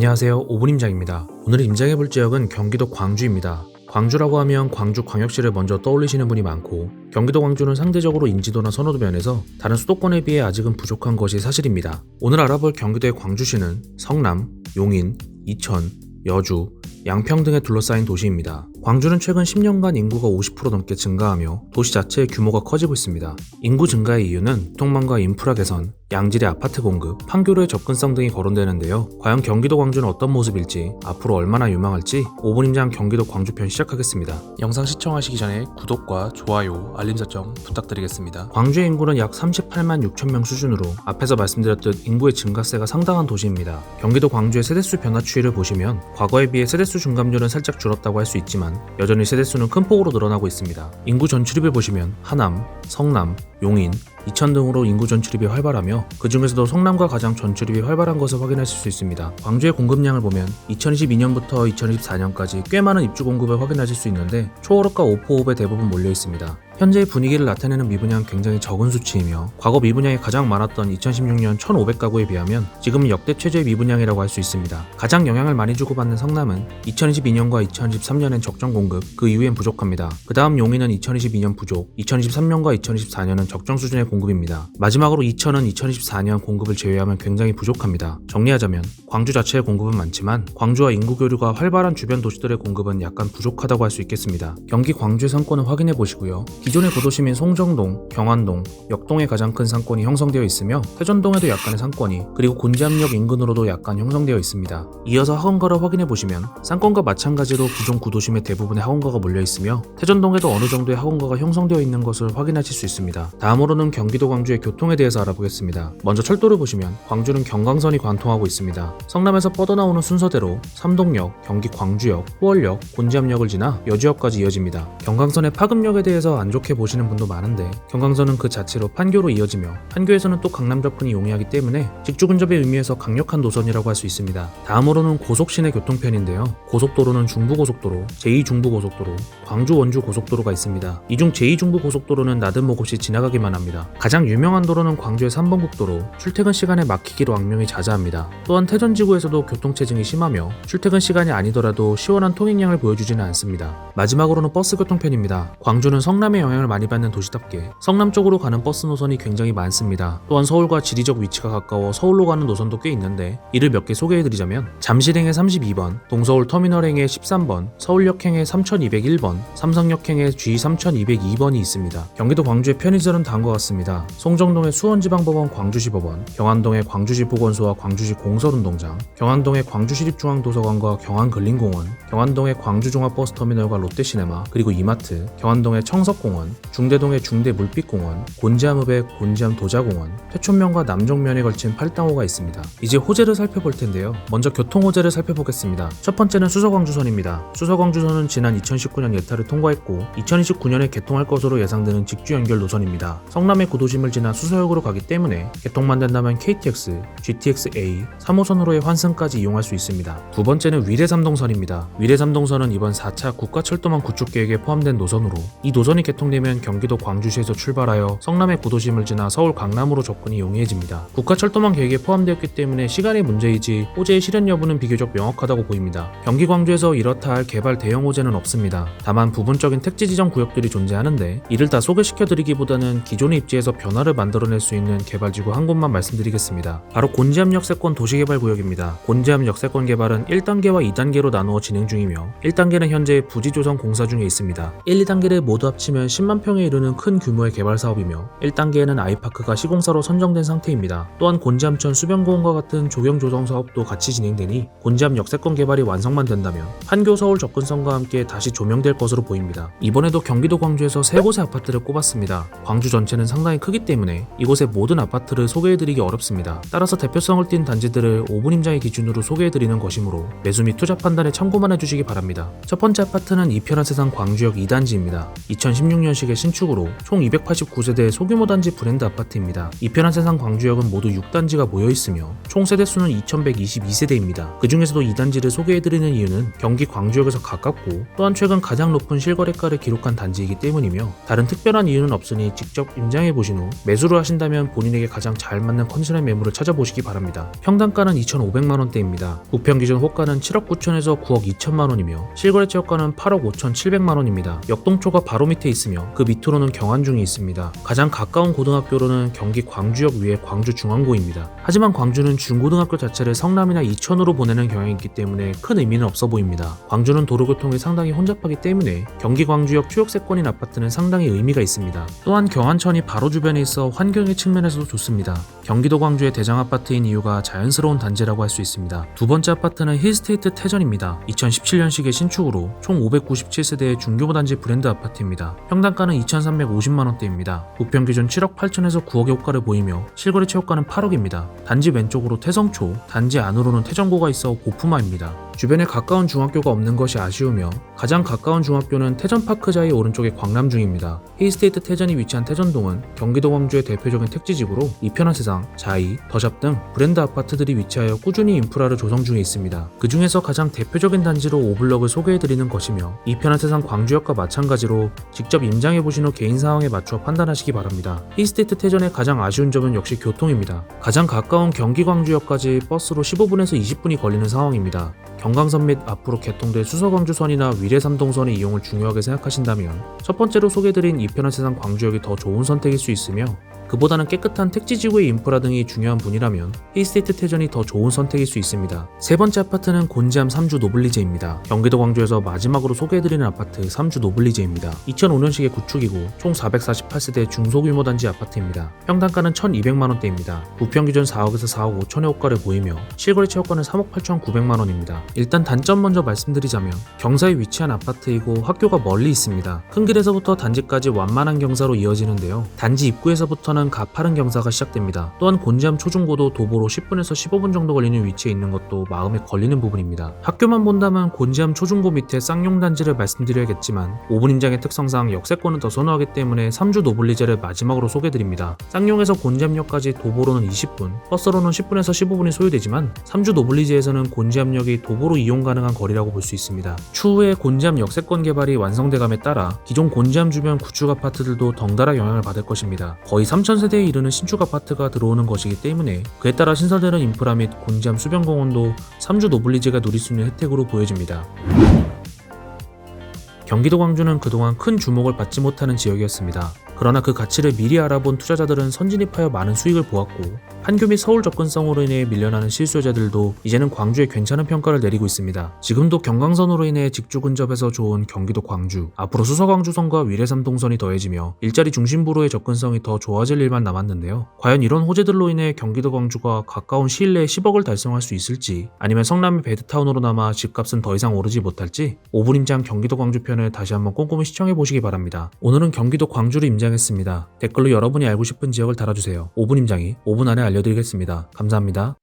안녕하세요. 5분 임장입니다. 오늘 임장해볼 지역은 경기도 광주입니다. 광주라고 하면 광주광역시를 먼저 떠올리시는 분이 많고 경기도 광주는 상대적으로 인지도나 선호도 면에서 다른 수도권에 비해 아직은 부족한 것이 사실입니다. 오늘 알아볼 경기도의 광주시는 성남, 용인, 이천, 여주, 양평 등에 둘러싸인 도시입니다. 광주는 최근 10년간 인구가 50% 넘게 증가하며 도시 자체의 규모가 커지고 있습니다. 인구 증가의 이유는 교통망과 인프라 개선, 양질의 아파트 공급, 판교로의 접근성 등이 거론되는데요. 과연 경기도 광주는 어떤 모습일지, 앞으로 얼마나 유망할지 5분 임장 경기도 광주편 시작하겠습니다. 영상 시청하시기 전에 구독과 좋아요, 알림 설정 부탁드리겠습니다. 광주의 인구는 약 38만 6천 명 수준으로 앞에서 말씀드렸듯 인구의 증가세가 상당한 도시입니다. 경기도 광주의 세대수 변화 추이를 보시면 과거에 비해 세대수 중감률은 살짝 줄었다고 할 수 있지만 여전히 세대수는 큰 폭으로 늘어나고 있습니다. 인구 전출입을 보시면 하남, 성남, 용인, 이천 등으로 인구 전출입이 활발하며 그 중에서도 성남과 가장 전출입이 활발한 것을 확인하실 수 있습니다. 광주의 공급량을 보면 2022년부터 2024년까지 꽤 많은 입주 공급을 확인하실 수 있는데 초월업과 오포업에 대부분 몰려 있습니다. 현재의 분위기를 나타내는 미분양 굉장히 적은 수치이며 과거 미분양이 가장 많았던 2016년 1,500가구에 비하면 지금은 역대 최저의 미분양이라고 할 수 있습니다. 가장 영향을 많이 주고받는 성남은 2022년과 2023년엔 적정 공급, 그 이후엔 부족합니다. 그 다음 용인은 2022년 부족, 2023년과 2024년은 적정 수준의 공급입니다. 마지막으로 이천은 2024년 공급을 제외하면 굉장히 부족합니다. 정리하자면 광주 자체의 공급은 많지만 광주와 인구 교류가 활발한 주변 도시들의 공급은 약간 부족하다고 할 수 있겠습니다. 경기 광주의 상권을 확인해 보시고요. 기존의 고도시민 송정동, 경안동, 역동에 가장 큰 상권이 형성되어 있으며 태전동에도 약간의 상권이, 그리고 곤지암역 인근으로도 약간 형성되어 있습니다. 이어서 학원가를 확인해 보시면 상권과 마찬가지로 기존 구도심의 대부분의 학원가가 몰려 있으며 태전동에도 어느 정도의 학원가가 형성되어 있는 것을 확인하실 수 있습니다. 다음으로는 경기도 광주의 교통에 대해서 알아보겠습니다. 먼저 철도를 보시면 광주는 경강선이 관통하고 있습니다. 성남에서 뻗어나오는 순서대로 삼동역, 경기 광주역, 후월역, 곤지암역을 지나 여주역까지 이어집니다. 경강선의 파급력에 대해서 안 좋게 보시는 분도 많은데 경강선은 그 자체로 판교로 이어지며 판교에서는 또 강남 접근이 용이하기 때문에 직주 근접의 의미에서 강력한 노선이라고 할 수 있습니다. 다음으로는 고속시내 교통편인데요. 고속도로는 중부고속도로, 제2중부고속도로, 광주 원주 고속도로가 있습니다. 이 중 제2중부고속도로는 나들목 없이 지나가기만 합니다. 가장 유명한 도로는 광주의 3번 국도로 출퇴근 시간에 막히기로 악명이 자자합니다. 또한 태전지구에서도 교통체증이 심하며 출퇴근 시간이 아니더라도 시원한 통행량을 보여주지는 않습니다. 마지막으로는 버스 교통편입니다. 광주는 성남의 영향을 많이 받는 도시답게 성남 쪽으로 가는 버스 노선이 굉장히 많습니다. 또한 서울과 지리적 위치가 가까워 서울로 가는 노선도 꽤 있는데 이를 몇 개 소개해드리자면 잠실행의 32번, 동서울 터미널행의 13번, 서울역행의 3201번, 삼성역행의 G3202번이 있습니다. 경기도 광주의 편의시설은 다음과 같습니다. 송정동의 수원지방법원 광주시법원, 경안동의 광주시 보건소와 광주시 공설운동장, 경안동의 광주시립중앙도서관과 경안근린공원, 경안동의 광주종합버스터미널과 롯데시네마, 그리고 이마트, 경안동의 청석공원, 중대동의 중대물빛공원, 곤지암읍의 곤지암도자공원, 퇴촌면과 남종면에 걸친 팔당호가 있습니다. 이제 호재를 살펴볼 텐데요. 먼저 교통호재를 살펴보겠습니다. 첫 번째는 수서광주선입니다. 수서광주선은 지난 2019년 예타를 통과했고 2029년에 개통할 것으로 예상되는 직주 연결 노선입니다. 성남의 구도심을 지나 수서역으로 가기 때문에 개통만 된다면 KTX, GTX-A, 3호선으로의 환승까지 이용할 수 있습니다. 두 번째는 위례삼동선입니다. 위례삼동선은 이번 4차 국가철도망 구축 계획에 포함된 노선으로 이 노선이 개통되면 경기도 광주시에서 출발하여 성남의 구도심을 지나 서울 강남으로 접근이 용이해집니다. 국가철도망 계획에 포함되었기 때문에 시간의 문제이지 호재의 실현 여부는 비교적 명확하다고 보입니다. 경기 광주에서 이렇다 할 개발 대형 호재는 없습니다. 다만 부분적인 택지 지정 구역들이 존재하는데 이를 다 소개시켜드리기보다는 기존의 입지에서 변화를 만들어낼 수 있는 개발지구 한 곳만 말씀드리겠습니다. 바로 곤지암 역세권 도시개발구역입니다. 곤지암 역세권 개발은 1단계와 2단계로 나누어 진행 중이며 1단계는 현재 부지 조성 공사 중에 있습니다. 1, 2단계를 모두 합치면 10만 평에 이르는 큰 규모의 개발 사업이며 1단계에는 아이파크가 시공사로 선정된 상태입니다. 또한 곤지암천 수변공원과 같은 조경 조성 사업도 같이 진행되니 곤지암 역세권 개발이 완성만 된다면 판교 서울 접근성과 함께 다시 조명될 것으로 보입니다. 이번에도 경기도 광주에서 3곳의 아파트를 꼽았습니다. 광주 전체는 상당히 크기 때문에 이곳의 모든 아파트를 소개해드리기 어렵습니다. 따라서 대표성을 띈 단지들을 5분 임장의 기준으로 소개해드리는 것이므로 매수 및 투자 판단에 참고만 해주시기 바랍니다. 첫 번째 아파트는 이편한 세상 광주역 2단지입니다. 2016년 2016년식의 신축으로 총 289세대의 소규모 단지 브랜드 아파트입니다. 이편한 세상 광주역은 모두 6단지가 모여있으며 총 세대수는 2122세대입니다. 그 중에서도 이 단지를 소개해드리는 이유는 경기 광주역에서 가깝고 또한 최근 가장 높은 실거래가를 기록한 단지이기 때문이며 다른 특별한 이유는 없으니 직접 임장해보신 후 매수를 하신다면 본인에게 가장 잘 맞는 컨디션의 매물을 찾아보시기 바랍니다. 평당가는 2,500만원대입니다. 부평 기준 호가는 7억 9천에서 9억 2천만원이며 실거래 최저가는 8억 5,700만원입니다. 역동초가 바로 밑에 있으며 그 밑으로는 경안중이 있습니다. 가장 가까운 고등학교로는 경기 광주역 위에 광주중앙고입니다. 하지만 광주는 중고등학교 자체를 성남이나 이천으로 보내는 경향이 있기 때문에 큰 의미는 없어 보입니다. 광주는 도로교통이 상당히 혼잡하기 때문에 경기 광주역 추억세권인 아파트는 상당히 의미가 있습니다. 또한 경안천이 바로 주변에 있어 환경의 측면에서도 좋습니다. 경기도 광주의 대장 아파트인 이유가 자연스러운 단지라고 할 수 있습니다. 두 번째 아파트는 힐스테이트 태전입니다. 2017년식의 신축으로 총 597세대의 중규모 단지 브랜드 아파트입니다. 평당가는 2,350만원대입니다. 부평 기준 7억 8천에서 9억의 호가를 보이며 실거래 최고가는 8억입니다. 단지 왼쪽으로 태성초, 단지 안으로는 태전고가 있어 고품화입니다. 주변에 가까운 중학교가 없는 것이 아쉬우며 가장 가까운 중학교는 태전파크자의 오른쪽에 광남중입니다. 힐스테이트 태전이 위치한 태전동은 경기도 광주의 대표적인 택지지구로 이편한 세상, 자이, 더샵 등 브랜드 아파트들이 위치하여 꾸준히 인프라를 조성 중에 있습니다. 그 중에서 가장 대표적인 단지로 5블럭을 소개해드리는 것이며 이편한 세상 광주역과 마찬가지로 직접 임장해보신 후 개인 상황에 맞춰 판단하시기 바랍니다. 힐스테이트 태전의 가장 아쉬운 점은 역시 교통입니다. 가장 가까운 경기 광주역까지 버스로 15분에서 20분이 걸리는 상황입니다. 경강선 및 앞으로 개통될 수서광주선이나 위례삼동선의 이용을 중요하게 생각하신다면 첫 번째로 소개해드린 이편한 세상 광주역이 더 좋은 선택일 수 있으며 그보다는 깨끗한 택지지구의 인프라 등이 중요한 분이라면 힐스테이트 태전이 더 좋은 선택일 수 있습니다. 세 번째 아파트는 곤지암 3주 노블리제입니다. 경기도 광주에서 마지막으로 소개해드리는 아파트 3주 노블리제입니다. 2005년식의 구축이고 총 448세대 중소규모 단지 아파트입니다. 평당가는 1,200만원대입니다. 부평 기준 4억에서 4억 5천의 호가를 보이며 실거래 최고가는 3억 8,900만원입니다. 일단 단점 먼저 말씀드리자면 경사에 위치한 아파트이고 학교가 멀리 있습니다. 큰 길에서부터 단지까지 완만한 경사로 이어지는데요. 단지 입구에서부터는 가파른 경사가 시작됩니다. 또한 곤지암 초중고도 도보로 10분에서 15분 정도 걸리는 위치에 있는 것도 마음에 걸리는 부분입니다. 학교만 본다면 곤지암 초중고 밑에 쌍용 단지를 말씀드려야겠지만 5분 임장의 특성상 역세권은 더 선호하기 때문에 3주 노블리제를 마지막으로 소개드립니다. 쌍용에서 곤지암역까지 도보로는 20분, 버스로는 10분에서 15분이 소요되지만 3주 노블리제에서는 곤지암역이 도보로 이용 가능한 거리라고 볼 수 있습니다. 추후에 곤지암 역세권 개발이 완성돼감에 따라 기존 곤지암 주변 구축 아파트들도 덩달아 영향을 받을 것입니다. 거의 3,000세대에 이르는 신축 아파트가 들어오는 것이기 때문에 그에 따라 신설되는 인프라 및 곤지암 수변공원도 3주 노블리제가 누릴 수 있는 혜택으로 보여집니다. 경기도 광주는 그동안 큰 주목을 받지 못하는 지역이었습니다. 그러나 그 가치를 미리 알아본 투자자들은 선진입하여 많은 수익을 보았고 판교 및 서울 접근성으로 인해 밀려나는 실수요자들도 이제는 광주에 괜찮은 평가를 내리고 있습니다. 지금도 경강선으로 인해 직주 근접해서 좋은 경기도 광주, 앞으로 수서광주선과 위례삼동선이 더해지며 일자리 중심부로의 접근성이 더 좋아질 일만 남았는데요. 과연 이런 호재들로 인해 경기도 광주가 가까운 시일 내에 10억을 달성할 수 있을지 아니면 성남의 베드타운으로 남아 집값은 더 이상 오르지 못할지 5분 임장 경기도 광주 편을 다시 한번 꼼꼼히 시청해 보시기 바랍니다. 오늘은 경기도 광주를 임장했습니다. 댓글로 여러분이 알고 싶은 지역을 달아주세요. 5분 임장이 5분 안에 알려드리겠습니다. 감사합니다.